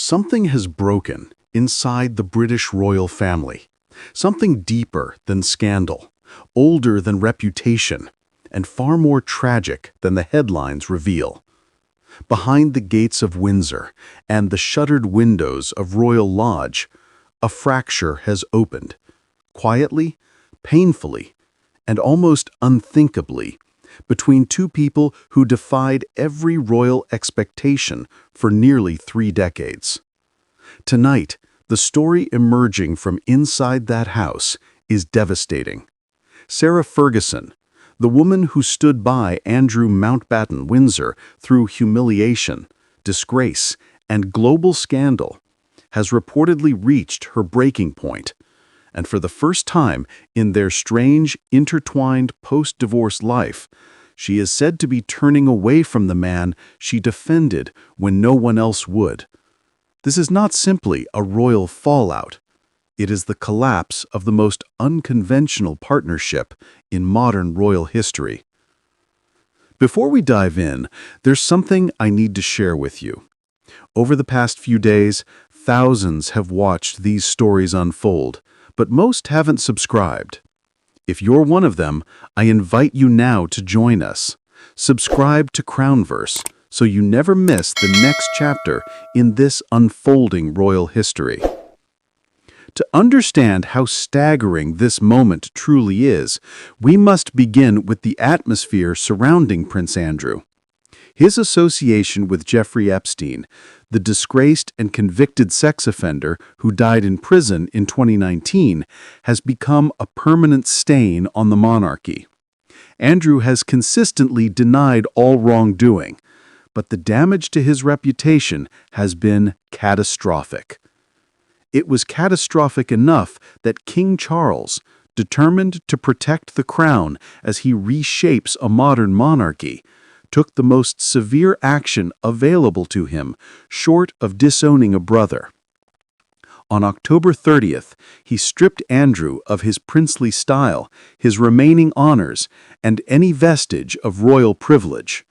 Something has broken inside the British royal family. Something deeper than scandal, older than reputation, and far more tragic than the headlines reveal. Behind the gates of Windsor and the shuttered windows of Royal Lodge, a fracture has opened. Quietly, painfully, and almost unthinkably, between two people who defied every royal expectation for nearly 3 decades. Tonight, the story emerging from inside that house is devastating. Sarah Ferguson, the woman who stood by Andrew Mountbatten Windsor through humiliation, disgrace, and global scandal, has reportedly reached her breaking point. And for the first time in their strange, intertwined post-divorce life, she is said to be turning away from the man she defended when no one else would. This is not simply a royal fallout. It is the collapse of the most unconventional partnership in modern royal history. Before we dive in, there's something I need to share with you. Over the past few days, thousands have watched these stories unfold, but most haven't subscribed. If you're one of them, I invite you now to join us. Subscribe to Crownverse so you never miss the next chapter in this unfolding royal history. To understand how staggering this moment truly is, we must begin with the atmosphere surrounding Prince Andrew. His association with Jeffrey Epstein, the disgraced and convicted sex offender who died in prison in 2019, has become a permanent stain on the monarchy. Andrew has consistently denied all wrongdoing, but the damage to his reputation has been catastrophic. It was catastrophic enough that King Charles, determined to protect the crown as he reshapes a modern monarchy, took the most severe action available to him, short of disowning a brother. On October 30th, he stripped Andrew of his princely style, his remaining honors, and any vestige of royal privilege.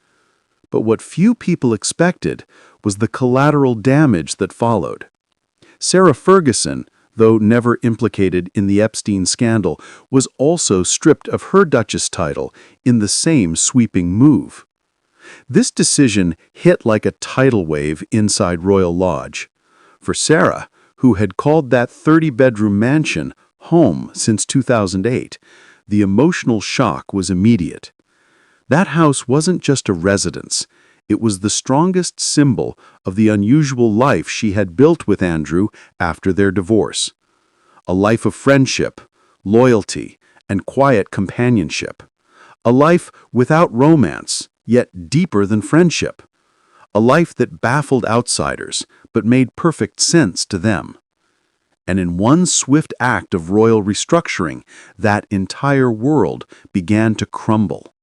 But what few people expected was the collateral damage that followed. Sarah Ferguson, though never implicated in the Epstein scandal, was also stripped of her Duchess title in the same sweeping move. This decision hit like a tidal wave inside Royal Lodge. For Sarah, who had called that 30-bedroom mansion home since 2008, the emotional shock was immediate. That house wasn't just a residence. It was the strongest symbol of the unusual life she had built with Andrew after their divorce. A life of friendship, loyalty, and quiet companionship. A life without romance, yet deeper than friendship. A life that baffled outsiders, but made perfect sense to them. And in one swift act of royal restructuring, that entire world began to crumble.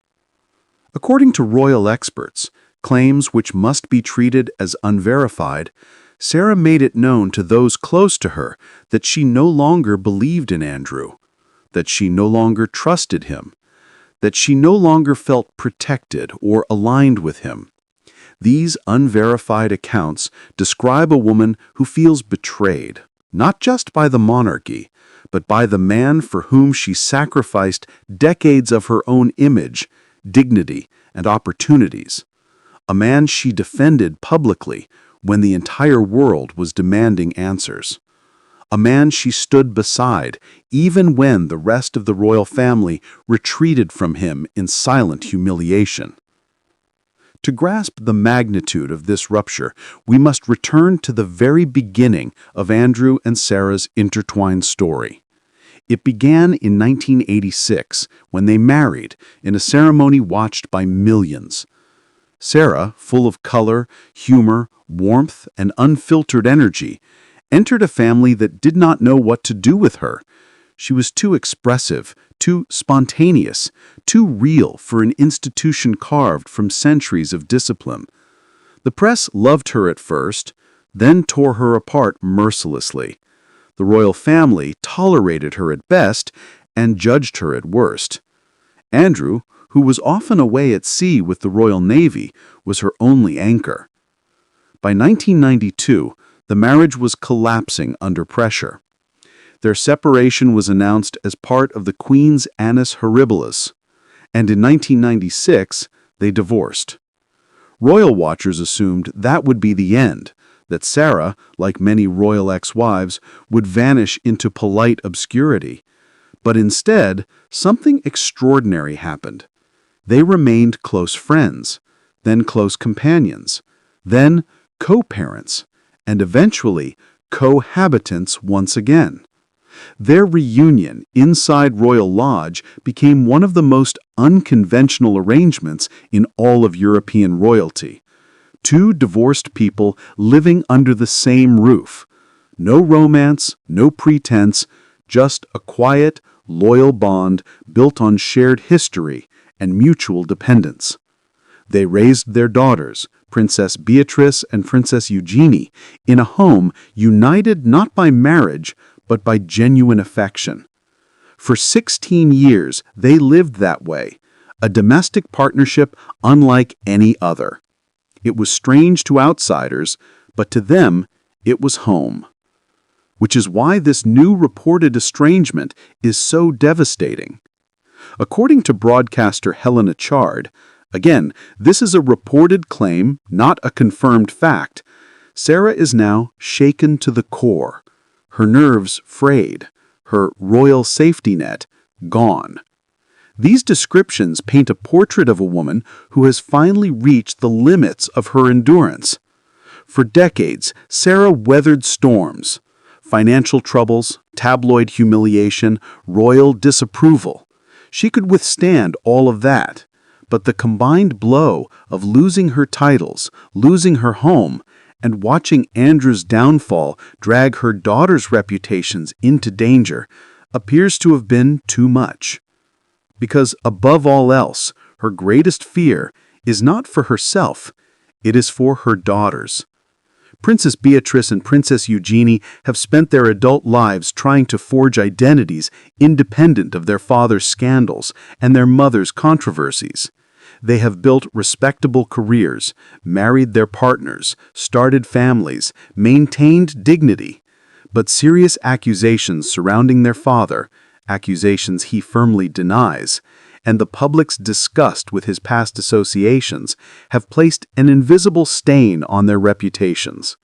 According to royal experts, claims which must be treated as unverified, Sarah made it known to those close to her that she no longer believed in Andrew, that she no longer trusted him, that she no longer felt protected or aligned with him. These unverified accounts describe a woman who feels betrayed, not just by the monarchy, but by the man for whom she sacrificed decades of her own image, dignity, and opportunities. A man she defended publicly when the entire world was demanding answers. A man she stood beside even when the rest of the royal family retreated from him in silent humiliation. To grasp the magnitude of this rupture, we must return to the very beginning of Andrew and Sarah's intertwined story. It began in 1986 when they married in a ceremony watched by millions. Sarah, full of color, humor, warmth, and unfiltered energy, entered a family that did not know what to do with her. She was too expressive, too spontaneous, too real for an institution carved from centuries of discipline. The press loved her at first, then tore her apart mercilessly. The royal family tolerated her at best and judged her at worst. Andrew, who was often away at sea with the Royal Navy, was her only anchor. By 1992, The marriage was collapsing under pressure. Their separation was announced as part of the Queen's Annus Horribilis, and in 1996, they divorced. Royal watchers assumed that would be the end, that Sarah, like many royal ex-wives, would vanish into polite obscurity. But instead, something extraordinary happened. They remained close friends, then close companions, then co-parents, and eventually cohabitants once again. Their reunion inside Royal Lodge became one of the most unconventional arrangements in all of European royalty. Two divorced people living under the same roof. No romance, no pretense, just a quiet, loyal bond built on shared history and mutual dependence. They raised their daughters, Princess Beatrice and Princess Eugenie, in a home united not by marriage, but by genuine affection. For 16 years, they lived that way, a domestic partnership unlike any other. It was strange to outsiders, but to them, it was home. Which is why this new reported estrangement is so devastating. According to broadcaster Helena Chard, again, this is a reported claim, not a confirmed fact, Sarah is now shaken to the core. Her nerves frayed, her royal safety net gone. These descriptions paint a portrait of a woman who has finally reached the limits of her endurance. For decades, Sarah weathered storms, financial troubles, tabloid humiliation, royal disapproval. She could withstand all of that, but the combined blow of losing her titles, losing her home, and watching Andrew's downfall drag her daughter's reputations into danger appears to have been too much. Because above all else, her greatest fear is not for herself, it is for her daughters. Princess Beatrice and Princess Eugenie have spent their adult lives trying to forge identities independent of their father's scandals and their mother's controversies. They have built respectable careers, married their partners, started families, maintained dignity. But serious accusations surrounding their father, accusations he firmly denies, and the public's disgust with his past associations have placed an invisible stain on their reputations.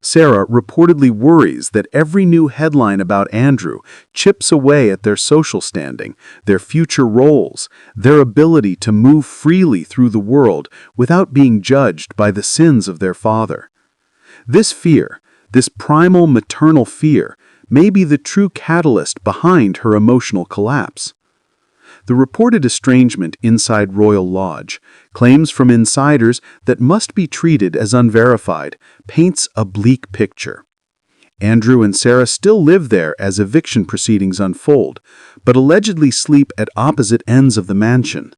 Sarah reportedly worries that every new headline about Andrew chips away at their social standing, their future roles, their ability to move freely through the world without being judged by the sins of their father. This fear, this primal maternal fear, may be the true catalyst behind her emotional collapse. The reported estrangement inside Royal Lodge, claims from insiders that must be treated as unverified, paints a bleak picture. Andrew and Sarah still live there as eviction proceedings unfold, but allegedly sleep at opposite ends of the mansion.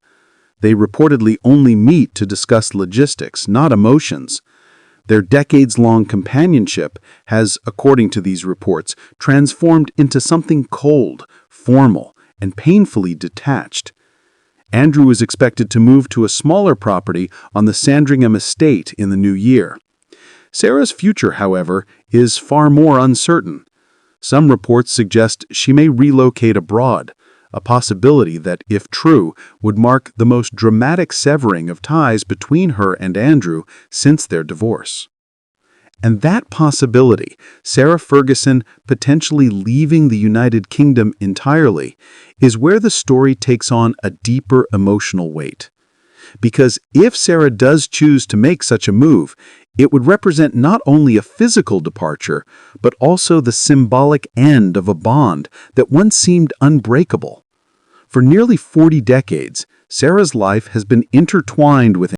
They reportedly only meet to discuss logistics, not emotions. Their decades-long companionship has, according to these reports, transformed into something cold, formal, and painfully detached. Andrew is expected to move to a smaller property on the Sandringham estate in the new year. Sarah's future, however, is far more uncertain. Some reports suggest she may relocate abroad, a possibility that, if true, would mark the most dramatic severing of ties between her and Andrew since their divorce. And that possibility, Sarah Ferguson potentially leaving the United Kingdom entirely, is where the story takes on a deeper emotional weight. Because if Sarah does choose to make such a move, it would represent not only a physical departure, but also the symbolic end of a bond that once seemed unbreakable. For nearly 40 decades, Sarah's life has been intertwined with